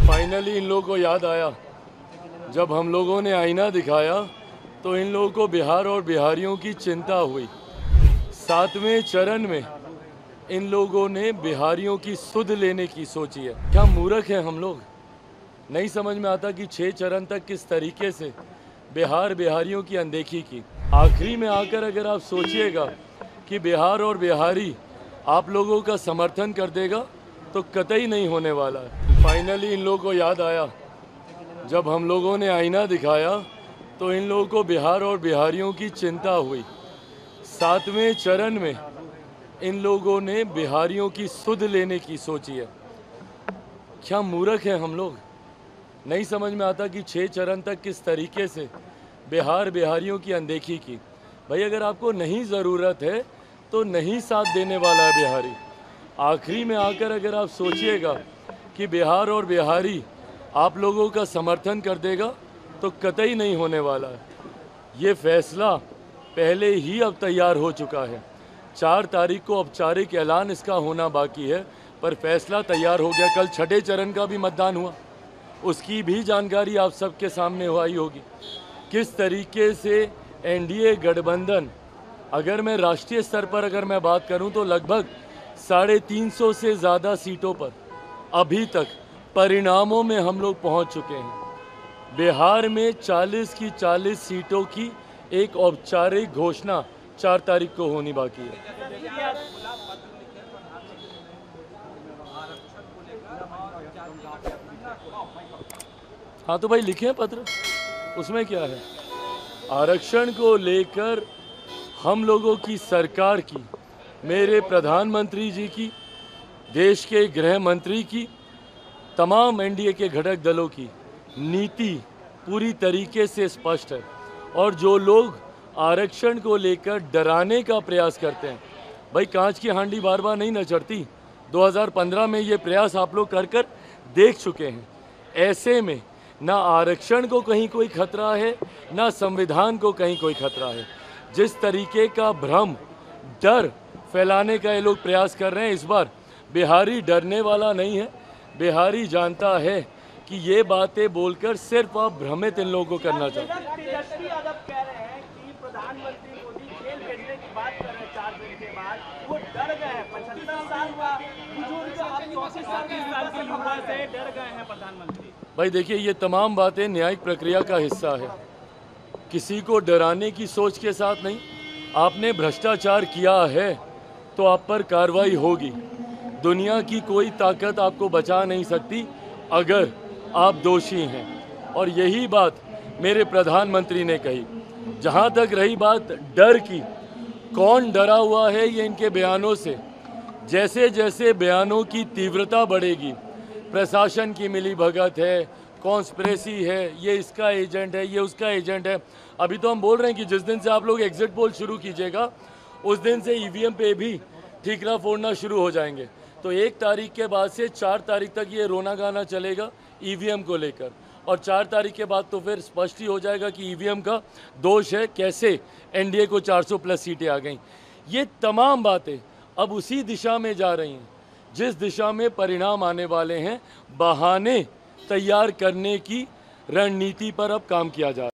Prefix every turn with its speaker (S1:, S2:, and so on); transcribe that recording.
S1: Finally in लोगों को याद आया। जब हम लोगों ने आईना दिखाया तो इन लोगों को बिहार और बिहारियों की चिंता हुई। 7वें चरण में इन लोगों ने बिहारियों की सुध लेने की सोची है। क्या मूर्ख हैं हम लोग, नहीं समझ में आता कि 6 चरण तक किस तरीके से बिहारियों की अनदेखी की। आखिरी में आकर अगर आप सोचिएगा कि बिहार और बिहारी आप लोगों का समर्थन कर देगा तो कतई नहीं होने वाला है। फाइनली इन लोगों को याद आया। जब हम लोगों ने आईना दिखाया तो इन लोगों को बिहार और बिहारियों की चिंता हुई। 7वें चरण में इन लोगों ने बिहारियों की सुध लेने की सोची है। क्या मूर्ख हैं हम लोग, नहीं समझ में आता कि 6 चरण तक किस तरीके से बिहारियों की अनदेखी की। भाई अगर आपको नहीं ज़रूरत है तो नहीं साथ देने वाला है बिहारी। आखिरी में आकर अगर आप सोचिएगा कि बिहार और बिहारी आप लोगों का समर्थन कर देगा तो कतई नहीं होने वाला है। ये फैसला पहले ही अब तैयार हो चुका है। 4 तारीख को औपचारिक ऐलान इसका होना बाकी है, पर फैसला तैयार हो गया। कल 6ठे चरण का भी मतदान हुआ, उसकी भी जानकारी आप सबके सामने आई होगी। किस तरीके से एनडीए गठबंधन, अगर मैं राष्ट्रीय स्तर पर अगर मैं बात करूं तो लगभग 350 से ज़्यादा सीटों पर अभी तक परिणामों में हम लोग पहुंच चुके हैं। बिहार में 40 की 40 सीटों की एक औपचारिक घोषणा 4 तारीख को होनी बाकी है। हाँ तो भाई लिखे हैं पत्र, उसमें क्या है। आरक्षण को लेकर हम लोगों की सरकार की, मेरे प्रधानमंत्री जी की, देश के गृह मंत्री की, तमाम एनडीए के घटक दलों की नीति पूरी तरीके से स्पष्ट है। और जो लोग आरक्षण को लेकर डराने का प्रयास करते हैं, भाई कांच की हांडी बार बार नहीं न चढ़ती। 2015 में ये प्रयास आप लोग कर देख चुके हैं। ऐसे में ना आरक्षण को कहीं कोई खतरा है, ना संविधान को कहीं कोई खतरा है। जिस तरीके का भ्रम, डर फैलाने का ये लोग प्रयास कर रहे हैं, इस बार बिहारी डरने वाला नहीं है। बिहारी जानता है कि ये बातें बोलकर सिर्फ आप भ्रमित इन लोगों को करना चाहते हैं।
S2: तेजस्वी यादव कह रहे हैं कि प्रधानमंत्री मोदी जेल भेजने की बात कर रहे हैं 4 दिन के बाद, वो डर गए हैं। 75 साल हुआ बुजुर्ग, आप 34 साल के युवा से डर गए हैं प्रधानमंत्री।
S1: भाई देखिए, ये तमाम बातें न्यायिक प्रक्रिया का हिस्सा है। किसी को डराने की सोच के साथ नहीं। आपने भ्रष्टाचार किया है तो आप पर कार्रवाई होगी। दुनिया की कोई ताकत आपको बचा नहीं सकती अगर आप दोषी हैं। और यही बात मेरे प्रधानमंत्री ने कही। जहां तक रही बात डर की, कौन डरा हुआ है ये इनके बयानों से। जैसे जैसे बयानों की तीव्रता बढ़ेगी, प्रशासन की मिलीभगत है, कॉन्स्पिरेसी है, ये इसका एजेंट है, ये उसका एजेंट है। अभी तो हम बोल रहे हैं कि जिस दिन से आप लोग एग्जिट पोल शुरू कीजिएगा उस दिन से ईवीएम पे भी ठीकरा फोड़ना शुरू हो जाएंगे। तो 1 तारीख के बाद से 4 तारीख तक ये रोना गाना चलेगा ईवीएम को लेकर। और 4 तारीख के बाद तो फिर स्पष्ट ही हो जाएगा कि ईवीएम का दोष है, कैसे एनडीए को 400 प्लस सीटें आ गईं। ये तमाम बातें अब उसी दिशा में जा रही हैं जिस दिशा में परिणाम आने वाले हैं। बहाने तैयार करने की रणनीति पर अब काम किया जा रहा है।